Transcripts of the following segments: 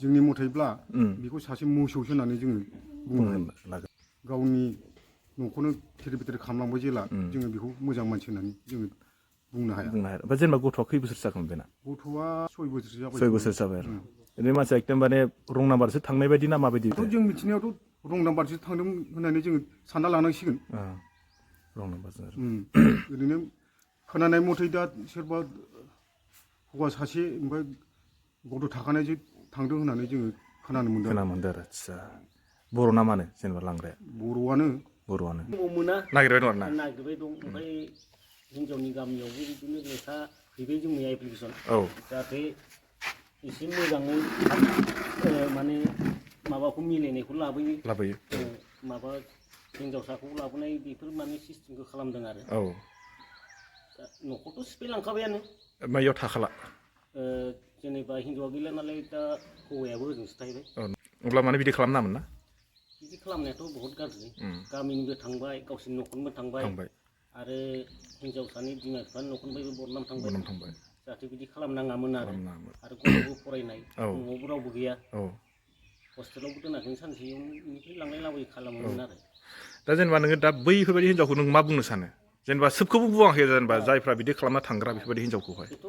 जोंनि मथैब्ला बेखौ सासे मोसौसो होननानै जोङो बुंनो हायो गावनि न'खौनो थेर बेथेर खालामलांबाय जेला जोङो बेखौ मोजां मानसि होननानै जोङो बुंनो हाया ओमफ्राय जेनेबा गथ'आ खै बोसोर जागोन बेना गथ'आ 6 बोसोरसो जाबाय 6 बोसोर जाबाय आरो ओरैनो मानसिया एकदम माने रं नाम्बारसो थांनाय बायदि ना माबायदि जों मिथिनायावथ' रं नाम्बारसो थांदों होननानै जोङो सानना लानांसिगोन रं नाम्बारसो आरो ओरैनो खोनानाय मथै दा सोरबा हौवा सासे ओमफ्राय गथ' थाखानायजों थांदों होननानै जोङो खोनानो मोनदों आरो आदसा बर' ना मानो जेनेबा लांग्राया बर'आनो नागिरबाय दं आरो ना नागिरबाय दं ओमफ्राय हिनजावनि गामियावबो बिदिनो लेखा हैबाय जोंनि एप्लिकेसन जाहाथे एसे मोजाङै माने माबाखौ मिलायनायखौ लाबोयो माबा हिनजावसाखौ लाबोनाय बेफोर माने सिस्टेमखौ खालामदों आरो न'खरथ' सिफायलांखाबायानो मायाव थाखाला जेनेबा हिनजावा गैला नालाय दा हौवायाबो ओजोंसो थाहैबाय अब्ला माने बिदि खालामनाङामोन ना बिदि खालामनायाथ' बहुत गाज्रि गामिनिबो थांबाय गावसिनि न'खरनिबो थांबाय आरो हिनजावसानि बिमा बिफानि न'खरनिफ्रायबो बदनाम थांबाय जाहाथे बिदि खालामनाङामोन आरो गथ'बो फरायनाय न'आवबो रावबो गैया हस्टेलावबो दोनाखै सानसेनिफ्राय लांलाय लाबोयो खालामोमोन आरो दा जेनेबा नोङो दा बैफोरबायदि हिनजावखौ नों मा बुंनो सानो जेनेबा सोबखौबो बुङाखै जेनेबा जायफ्रा बिदि खालामना थांग्रा बेफोरबायदि हिनजावखौहाय बेथ'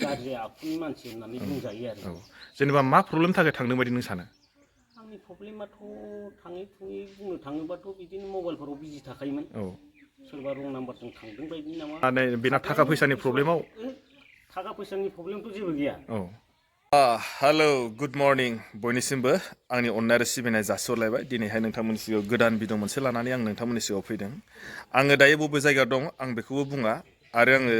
गाज्रि आखुनि मानसि होननानै बुंजायो आरो जेनेबा मा प्रब्लेम थाखाय थांदों बायदि नों सानो आंनि प्रब्लेमाथ' थाङै थुङै बुंनो थाङोबाथ' बिदिनो मबाइलफोराव बिजि थाखायोमोन सोरबा रं नाम्बारजों थांदों बायदि नामा बेना थाखा फैसानि प्रब्लेमाव थाखा फैसानि प्रब्लेमथ' जेबो गैया हेलौ गुड मर्निं बयनिसिमबो आंनि अननाय आरो सिबिनाय जासिहरलायबाय दिनैहाय नोंथांमोननि सिगाङाव गोदान भिडिअ मोनसे लानानै आं नोंथांमोननि सिगाङाव फैदों आङो दायो बबे जायगायाव दं आं बेखौबो बुङा आरो आङो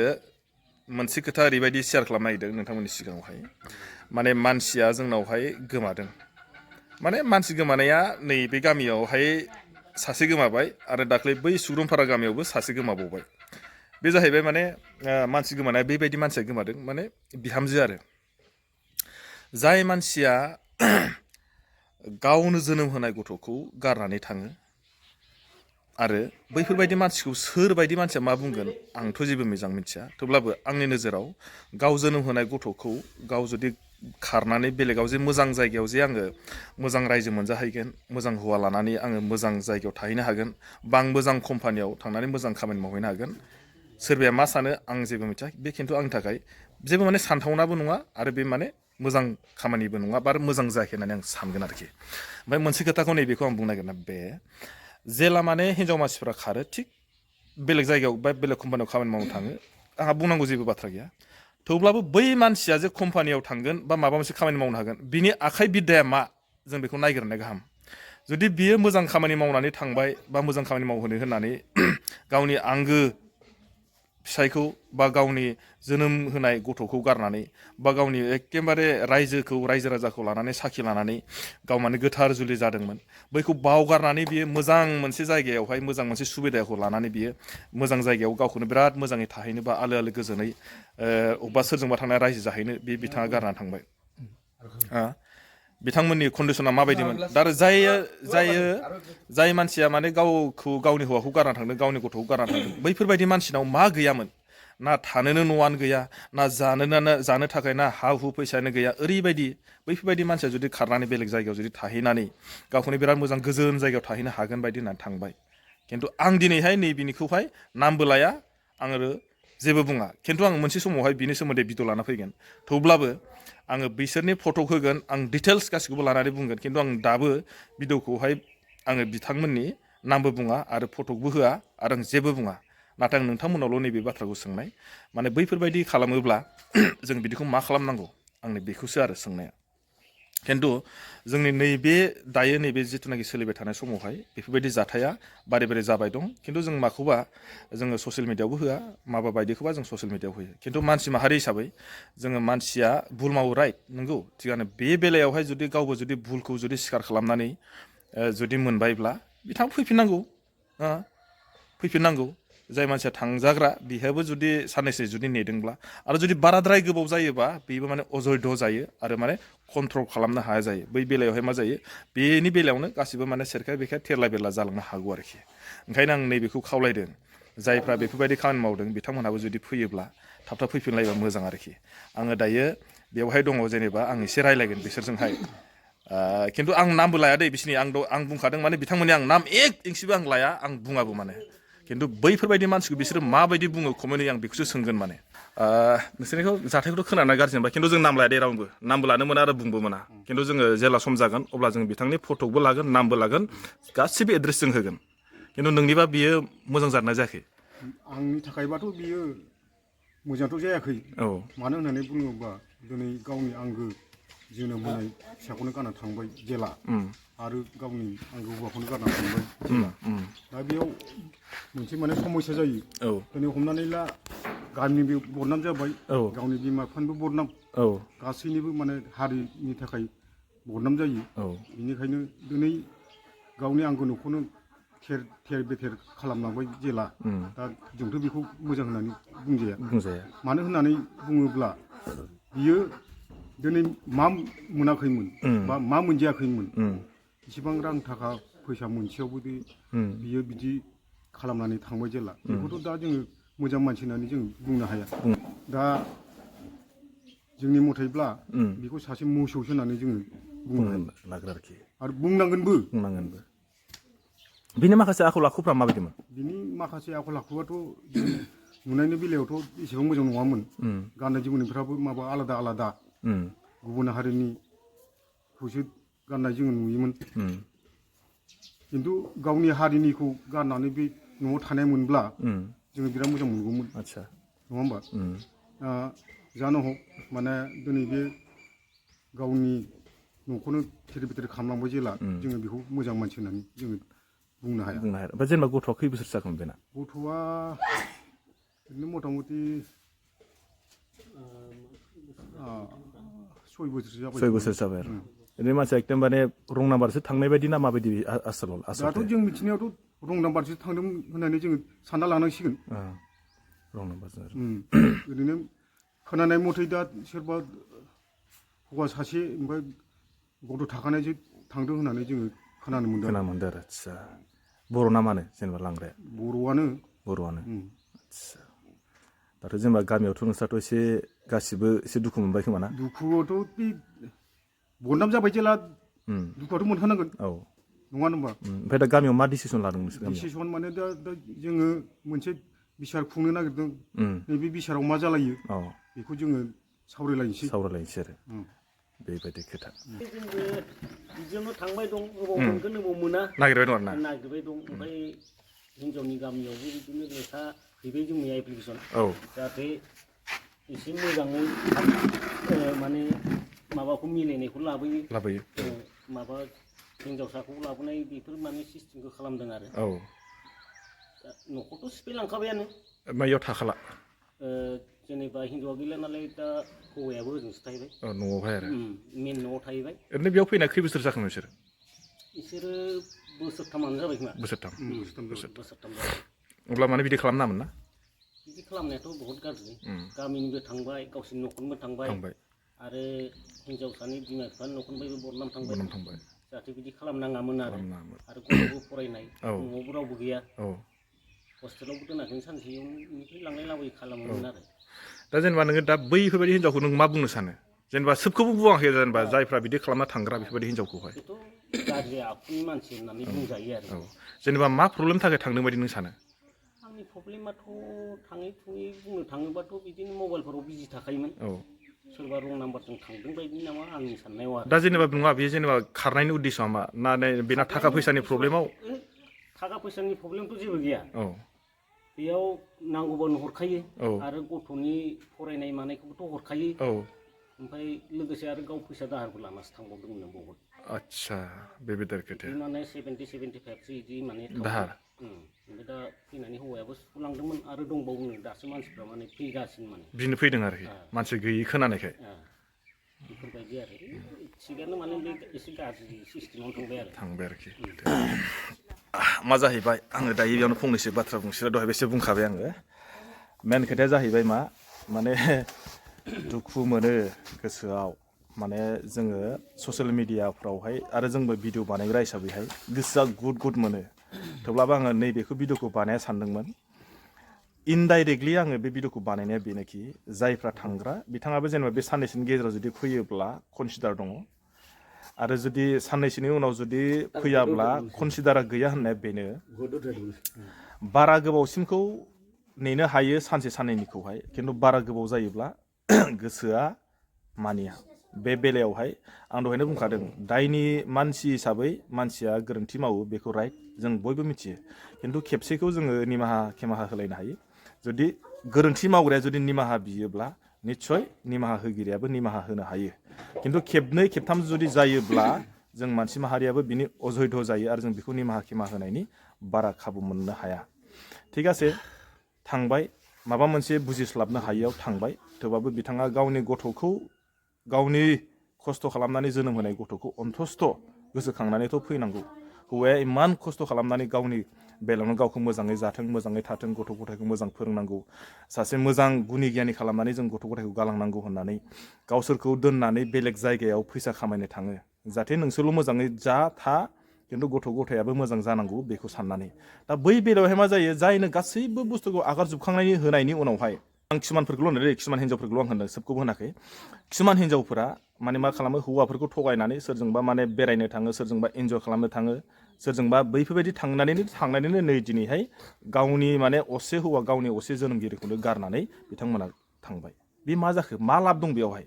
मोनसे खोथा ओरैबायदि शेयार खालामनो नागिरदों नोंथांमोननि सिगाङावहाय माने मानसिया जोंनावहाय गोमादों माने मानसि गोमानाया नैबे गामियावहाय सासे गोमाबाय आरो दाख्लै बै सुग्रुमपारा गामियावबो सासे गोमाबावबाय बे जाहैबाय माने मानसि गोमानाया बेबायदि मानसिया गोमादों माने बिहामजो आरो जाय मानसिया गावनो जोनोम होनाय गथ'खौ गारनानै थाङो आरो बैफोरबायदि मानसिखौ सोरबायदि मानसिया मा बुंगोन आंथ' जेबो मोजां मिथिया थेवब्लाबो आंनि नोजोराव गाव जोनोम होनाय गथ'खौ गाव जुदि खारनानै बेलेगाव जे मोजां जायगायाव जे आङो मोजां रायजो मोनजाहैगोन मोजां हौवा लानानै आङो मोजां जायगायाव थाहैनो हागोन बा आं मोजां कम्पानियाव थांनानै मोजां खामानि मावहैनो हागोन सोरबाया मा सानो आं जेबो मिथिया बे खिन्थु आंनि थाखाय जेबो माने सानथावनाबो नङा आरो बे माने मोजां खामानिबो नङा बा मोजां जायाखै होननानै आं सानगोन आरोखि ओमफ्राय मोनसे खोथाखौ नैबेखौ आं बुंनो नागिरना बे जेला माने हिनजाव मानसिफ्रा खारो थिग बेलेग जायगायाव बा बेलेग कम्पानियाव खामानि मावनो थाङो आंहा बुंनांगौ जेबो बाथ्रा गैया थेवब्लाबो बै मानसिया जे कम्पानियाव थांगोन बा माबा मोनसे खामानि मावनो हागोन बिनि आखाइ बिद्दाया मा जों बेखौ नायग्रोनाया गाहाम जुदि बियो मोजां खामानि मावनानै थांबाय बा मोजां खामानि मावहोनो होननानै गावनि आंगो फिसायखौ बा गावनि जोनोम होनाय गथ'खौ गारनानै बा गावनि एखेबारे रायजो राजाखौ लानानै साखि लानानै गाव माने गोथार जुलि जादोंमोन बैखौ बावगारनानै बियो मोजां मोनसे जायगायावहाय मोजां मोनसे सुबिदाखौ लानानै बियो मोजां जायगायाव गावखौनो बिराद मोजाङै थाहैनो बा आलो आलो गोजोनै अबेबा सोरजोंबा थांनाय रायजो जाहैनो बे बिथाङा गारनानै थांबाय बिथांमोननि कन्डिसना माबायदिमोन दा जाय मानसिया माने गावखौ गावनि हौवाखौ गारना थांदों गावनि गथ'खौ गारना थांदों बैफोरबायदि मानसिनाव मा गैयामोन ना थानोनो न'आनो गैया ना जानो थाखाय ना हा हु फैसायानो गैया ओरैबायदि बैफोरबायदि मानसिया जुदि खारनानै बेलेग जायगायाव जुदि थाहैनानै गावखौनो बिराद मोजां गोजोन जायगायाव थाहैनो हागोन बायदि होननानै थांबाय खिन्थु आं दिनैहाय नैबेनिखौहाय नामबो लाया आङो जेबो बुङा खिन्थु आं मोनसे समावहाय बिनि सोमोन्दै भिडिअ लाना फैगोन थेवब्लाबो आङो बिसोरनि फट' होगोन आं डिटेल्स गासिखौबो लानानै बुंगोन खिन्थु आं दाबो भिडिअखौहाय आङो बिथांमोननि नामबो बुङा आरो फट'बो होआ आरो आं जेबो बुङा नाथाय आं नोंथांमोनावल' नैबे बाथ्राखौ सोंनाय माने बैफोरबायदि खालामोब्ला जों बिदिखौ मा खालामनांगौ आंनि बेखौसो आरो सोंनाया खिन्थु जोंनि नैबे दायो नैबे जिथुनाखि सोलिबाय थानाय समावहाय बेफोरबायदि जाथाया बारे बारे जाबाय दं खिन्थु जों माखौबा जोङो ससियेल मिडियायावबो होआ माबा बायदिखौबा जों ससियेल मिडियायाव होयो खिन्थु मानसि माहारि हिसाबै जोङो मानसिया भुल मावो राइट नंगौ थिगानो बे बेलायावहाय जुदि गावबो जुदि भुलखौ जुदि स्वीकार खालामनानै जुदि मोनबायब्ला बिथाङा फैफिननांगौ जाय मानसिया थांजाग्रा बिहाबो जुदि साननैसो जुदि नेदोंब्ला आरो जुदि बाराद्राय गोबाव जायोबा बेबो माने अजयध जायो आरो माने कन्ट्रल खालामनो हाया जायो बै बेलायावहाय मा जायो बेनि बेलायावनो गासिबो माने सेरखाय बेखाय थेरला बेरला जालांनो हागौ आरोखि ओंखायनो आं नैबेखौ खावलायदों जायफ्रा बेफोरबायदि खामानि मावदों बिथांमोनहाबो जुदि फैयोब्ला थाब थाब फैफिनलायोबा मोजां आरोखि आङो दायो बेवहाय दङ जेनेबा आं एसे रायलायगोन बिसोरजोंहाय खिन्थु आं नामबो लाया दै बिसिनि आं बुंखादों माने बिथांमोननि आं नाम एक इंसिबो आं लाया आं बुङाबो माने खिन्थु बैफोरबायदि मानसिखौ बिसोरो माबायदि बुङो कमेन्टि आं बेखौसो सोंगोन माने नोंसोरनिखौ जाथायखौथ' खोनाना गाज्रि मोनबाय खिन्थु जों नाम लाया दे रावबो नामबो लानो मोना आरो बुंबो मोना खिन्थु जोङो जेला सम जागोन अब्ला जों बिथांनि फट'बो लागोन नामबो लागोन गासिबो एड्रेस जों होगोन खिन्थु नोंनिबा बियो मोजां जादोंना जायाखै आंनि थाखायबाथ' बियो मोजांथ' जायाखै मानो होननानै बुङोबा दिनै गावनि आंगो जोनोम होनाय फिसाखौनो गारना थांबाय जेला आरो गावनि आंगो हौवाखौनो गारना थांबाय जेला दा बेयाव मोनसे माने समस्या जायो दिनै हमनानै ला गामिनिबो बदनाम जाबाय गावनि बिमा बिफानिबो बदनाम गासैनिबो माने हारिनि थाखाय बदनाम जायो बेनिखायनो दिनै गावनि आंगो न'खौनो थेर बेथेर खालामलांबाय जेला दा जोंथ' बेखौ मोजां होननानै बुंजाया मानो होननानै बुङोब्ला बियो दिनै मा मोनाखैमोन बा मा मोनजायाखैमोन इसिबां रां थाखा फैसा मोनसेयावबो बियो बिदि खालामनानै थांबाय जेला बेखौथ' दा जोङो मोजां मानसि होननानै जों बुंनो हाया दा जोंनि मथैब्ला बेखौ सासे मोसौसो होननानै जोङो बुंनो लागोन आरोखि आरो बुंनांगोनबो बिनि माखासे आखल आखुफ्रा माबायदिमोन बिनि माखासे आखल आखुआथ' नुनायनि बेलायावथ' एसेबां मोजां नङामोन गाननाय जोमनायफ्राबो माबा आलादा आलादा गुबुन हारिनिखौसो गाननाय जोङो नुयोमोन खिन्थु गावनि हारिनिखौ गाननानै बे न'आव थानाय मोनब्ला जोङो बिराद मोजां मोनगौमोन नङा होमबा जानो हक माने दिनै बे गावनि न'खौनो थेर बेथेर खालामलांबाय जेला जोङो बेखौ मोजां मानसि होननानै जोङो बुंनो हाया ओमफ्राय जेनेबा गथ'आ खै बोसोर जागोन बेना गथ'आ बिदिनो मथा मथि 6 बोसोरसो जाबाय आरो ओरैनो मानसिया एकदम माने रं नाम्बारसो थांनाय बायदि ना माबायदि आसलाव दाथ' जों मिथिनायावथ' रं नाम्बारसो थांदों होननानै जोङो सानना लानांसिगोन रं नाम्बारसो ओरैनो खोनानाय मथै दा सोरबा हौवा सासे ओमफ्राय गथ' थाखानायजों थांदों होननानै जोङो खोनानो मोनदों आरो आदसा बर' ना मानो जेनेबा लांग्राया बर'आनो आदसा दाथ' जेनेबा गामियावथ' नोंस्राथ' एसे गासिबो एसे दुखु मोनबाय खोमा ना दुखुआवथ' बे बदनाम जाबाय जेला दुखुआथ' मोनखानांगोन नङा होनबा ओमफ्राय दा गामियाव मा डिसिसन लादों नोंसोर डिसिसन माने दा जोङो मोनसे बिसार खुंनो नागिरदों नैबे बिसाराव मा जालायो बेखौ जोङो सावरायलायनोसै आरो बेबायदि खोथा जोंबो बिदियावनो थांबाय दं अबाव मोनगोन अबाव मोना नागिरबाय दं नागिरबाय दं ओमफ्राय हिनजावनि गामियावबो बिदिनो लेखा हैबाय जोंनि एप्लिकेसन जाहाथे एसे मोजाङै माने माबाखौ मिलायनायखौ लाबोयो माबा हिनजावसाखौ लाबोनाय बेफोर माने सिस्टेमखौ खालामदों आरो न'खौथ' सिफायलांखाबायानो मायाव थाखाला जेनेबा हिनजावा गैला नालाय दा हौवायाबो ओजोंसो थाहैबाय न'आवहाय आरो मेन न'आव थाहैबाय ओरैनो बेयाव फैना खै बोसोर जाखो बिसोरो बोसोरथामानो जाबाय खोमा बोसोरथाम जाबाय अब्ला माने बिदि खालामनामोन ना बिदि खालामनायाथ' बहुत गाज्रि गामिनिबो थांबाय गावसिनि न'खरनिबो थांबाय आरो हिनजावसानि बिमा बिफानि न'खरनिफ्रायबो बदनाम थांबाय जाहाथे बिदि खालामनाङामोन आरो गथ'बो फरायनाय न'आवबो रावबो गैया हस्टेलावबो दोनाखै सानसेनिफ्राय लांलाय लाबोयै खालामोमोन आरो दा जेनेबा नोङो दा बैफोरबायदि हिनजावखौ नों मा बुंनो सानो जेनेबा सोबखौबो बुङाखै जेनेबा जायफ्रा बिदि खालामना थांग्रा बेफोरबायदि हिनजावखौहाय बेथ' गाज्रि आखुनि मानसि होननानै बुंजायो आरो जेनेबा मा प्रब्लेम थाखाय थांदों बायदि नों सानो आंनि प्रब्लेमाथ' थाङै थुङै बुंनो थाङोबाथ' बिदिनो मबाइलफोराव बिजि थाखायोमोन सोरबा रं नाम्बारजों थांदों बायदि नामा आंनि साननायाव आरो दा जेनेबा नङा बेयो जेनेबा खारनायनि उद्देश्यआ मा ना बेना थाखा फैसानि प्रब्लेमाव थाखा फैसानि प्रब्लेमथ' जेबो गैया बेयाव नांगौबानो हरखायो आरो गथ'नि फरायनाय मानायखौबोथ' हरखायो ओमफ्राय लोगोसे आरो गाव फैसा दाहारबो लानासो थांबावदोंमोन बहुत आदसा बेबायदि खोथाया माने 70-75 बिदि माने दाहार ओमफ्राय दा फैनानै हौवायाबो सुख'लांदोंमोन आरो दंबावो दासो मानसिफ्रा माने फैगासिनो माने बिनो फैदों आरोखि मानसि गैयि खोनानायखाय बेफोरबायदि आरो थिगानो माने बे एसे गाज्रि सिस्टेमाव थांबाय आरोखि मा जाहैबाय आङो दायो बेयावनो फंनैसो बाथ्रा बुंसै दहाय बेसे बुंखाबाय आङो मेन खोथाया जाहैबाय मा माने दुखु मोनो गोसोआव माने जोङो ससियेल मिडियाफ्रावहाय आरो जोंबो भिडिअ बानायग्रा हिसाबैहाय गोसोआ गुद मोनो थेवब्लाबो आङो नैबेखौ भिडिअखौ बानाया सानदोंमोन इनडाइरेक्टलि आङो बे भिडिअखौ बानायनाया बेनोखि जायफ्रा थांग्रा बिथाङाबो जेनेबा बे साननैसोनि गेजेराव जुदि फैयोब्ला कनसिडार दङ आरो जुदि साननैसोनि उनाव जुदि फैयाब्ला कनसिडारा गैया होननाया बेनो बारा गोबावसिमखौ नेनो हायो सानसे साननैनिखौहाय खिन्थु बारा गोबाव जायोब्ला गोसोआ मानिया बे बेलायावहाय आं दहायनो बुंखादों दायनि मानसि हिसाबै मानसिया गोरोन्थि मावो बेखौ राइट जों बयबो मिथियो खिन्थु खेबसेखौ जोङो निमाहा खेमाहा होलायनो हायो जुदि गोरोन्थि मावग्राया जुदि निमाहा बियोब्ला निस्सय निमाहा होगिरियाबो निमाहा होनो हायो खिन्थु खेबनै खेबथाम जुदि जायोब्ला जों मानसि माहारियाबो बिनि अजयध जायो आरो जों बेखौ निमाहा खेमाहा होनायनि बारा खाबु मोननो हाया थिग आसे थांबाय माबा मोनसे बुजिस्लाबनो हायियाव थांबाय थेवबाबो बिथाङा गावनि गथ'खौ गावनि खस्थ' खालामनानै जोनोम होनाय गथ'खौ अन्थस्थ' गोसोखांनानैथ' फैनांगौ हौवाया इमान खस्थ' खालामनानै गावनि बेलायावनो गावखौ मोजाङै जाथों मोजाङै थाथों गथ' गथायखौ मोजां फोरोंनांगौ सासे मोजां गुनि गियानि खालामनानै जों गथ' गथायखौ गालांनांगौ होननानै गावसोरखौ दोननानै बेलेग जायगायाव फैसा खामायनो थाङो जाहाथे नोंसोरल' मोजाङै जा था खिन्थु गथ' गथायाबो मोजां जानांगौ बेखौ साननानै दा बै बेलायावहाय मा जायो जायनो गासैबो बुस्थुखौ आगारजोबखांनायनि होनायनि उनावहाय आं किसुमानफोरखौल' होनदों किसुमान हिन्जावफोरखौल' आं होनदों सोबखौबो होनाखै किसुमान हिन्जावफोरा माने मा खालामो हौवाफोरखौ थगायनानै सोरजोंबा माने बेरायनो थाङो सोरजोंबा इन्जय खालामनो थाङो सोरजोंबा बैफोरबायदि थांनानैनो नै दिनैहाय गावनि माने असे हौवा गावनि असे जोनोमगिरिखौनो गारनानै बिथांमोना थांबाय बे मा जाखो मा लाब दं बेयावहाय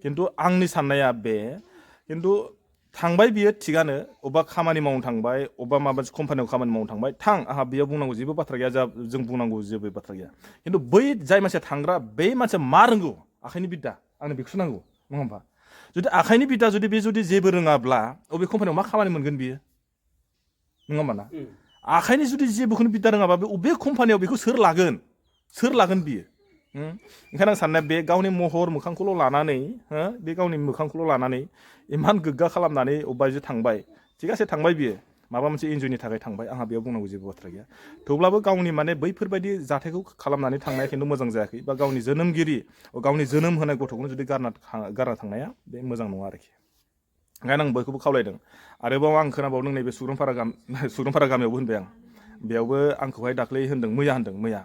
खिन्थु आंनि साननाया बे खिन्थु थांबाय बियो थिगानो अबेबा खामानि मावनो थांबाय अबेबा माबा मोनसे कम्पानियाव खामानि मावनो थांबाय थां आंहा बेयाव बुंनांगौ जेबो बाथ्रा गैया जों बुंनांगौ जेबो बाथ्रा गैया खिन्थु बै जाय मानसिया थांग्रा बै मानसिया मा रोंगौ आखाइनि बिद्दा आंनो बेखौसो नांगौ नङा होमबा जुदि आखाइनि बिद्दा जुदि बे जुदि जेबो रोङाब्ला अबे कम्पानियाव मा खामानि मोनगोन बियो नङा होमबा ना आखाइनि जुदि जेबोखौनो बिद्दा रोङाबा बे कम्पानियाव बेखौ सोर लागोन बियो ओंखायनो आं साननाया बे गावनि महर मोखांखौल' लानानै बे गावनि मोखांखौल' लानानै इमान गोग्गा खालामनानै अबेबा जे थांबाय थिगासे थांबाय बियो माबा मोनसे इन्जयनि थाखाय थांबाय आंहा बेयाव बुंनांगौ जेबो बाथ्रा गैया थेवब्लाबो गावनि माने बैफोरबायदि जाथायखौ खालामनानै थांनाया खिन्थु मोजां जायाखै बा गावनि जोनोमगिरि गावनि जोनोम होनाय गथ'खौनो जुदि गारना थांनाया बे मोजां नङा आरोखि ओंखायनो आं बयखौबो खावलायदों आरोबाव आं खोनाबावदों नैबे सुग्रोमपारा गामियावबो होनबाय आं बेयावबो आंखौहाय दाख्लै होनदों मैया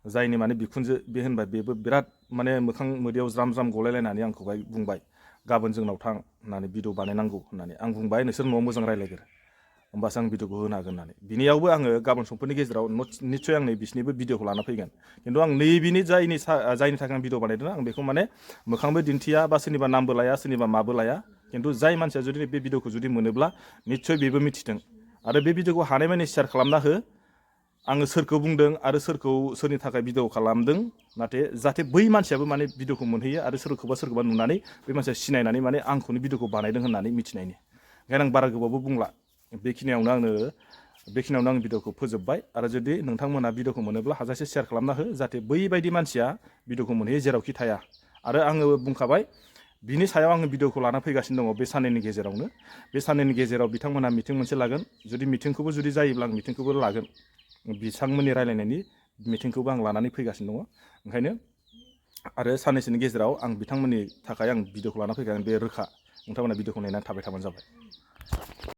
जायनि माने बिखुनजो बे होनबाय बेबो बिराद माने मोखां मोदैयाव ज्राम ज्राम गलायलायनानै आंखौहाय बुंबाय गाबोन जोंनाव थां होननानै भिडिअ बानायनांगौ होननानै आं बुंबाय नोंसोर न'आव मोजां रायज्लायगोर होमबासो आं भिडिअखौ होनो हागोन होननानै बिनियावबो आङो गाबोन समफोरनि गेजेराव निस्सय आं बिसिनिबो भिडिअखौ लाना फैगोन खिन्थु आं नैबेनि जायनि थाखाय आं भिडिअ बानायदों आं बेखौ माने मोखांबो दिन्थिया बा सोरनिबा नामबो लाया सोरनिबा माबो लाया खिन्थु जाय मानसिया जुदि बे भिडिअखौ जुदि मोनोब्ला निस्सय बेबो मिथिथों आरो बे भिडिअखौ हानायमानि शेयार खालामना हो आङो सोरखौ बुंदों आरो सोरनि थाखाय भिडिअ खालामदों नाथाय जाहाथे बै मानसियाबो माने भिडिअखौ मोनहैयो आरो सोरखौबा नुनानै बै मानसिया सिनायनानै माने आंखौनो भिडिअखौ बानायदों होननानै मिथिनायनि ओंखायनो आं बारा गोबावबो बुंला बेखिनियावनो आं भिडिअखौ फोजोबबाय आरो जुदि नोंथांमोना भिडिअखौ मोनोब्ला हाजासे शेयार खालामना हो जाहाथे बैबायदि मानसिया भिडिअखौ मोनहैयो जेरावखि थाया आरो आङो बुंखाबाय बिनि सायाव आङो भिडिअखौ लाना फैगासिनो दङ बे साननैनि गेजेराव बिथांमोनहा मिटिं मोनसे लागोन जुदि मिटिंखौबो जुदि जायोब्ला आं मिटिंखौबो लागोन बिथांमोननि रायलायनायनि मिटिंखौबो आं लानानै फैगासिनो दङ ओंखायनो आरो साननैसोनि गेजेराव आं बिथांमोननि थाखाय आं भिडिअखौ लाना फैगोन बे रोखा नोंथांमोना भिडिअखौ नायनानै थाबाय थाबानो जाबाय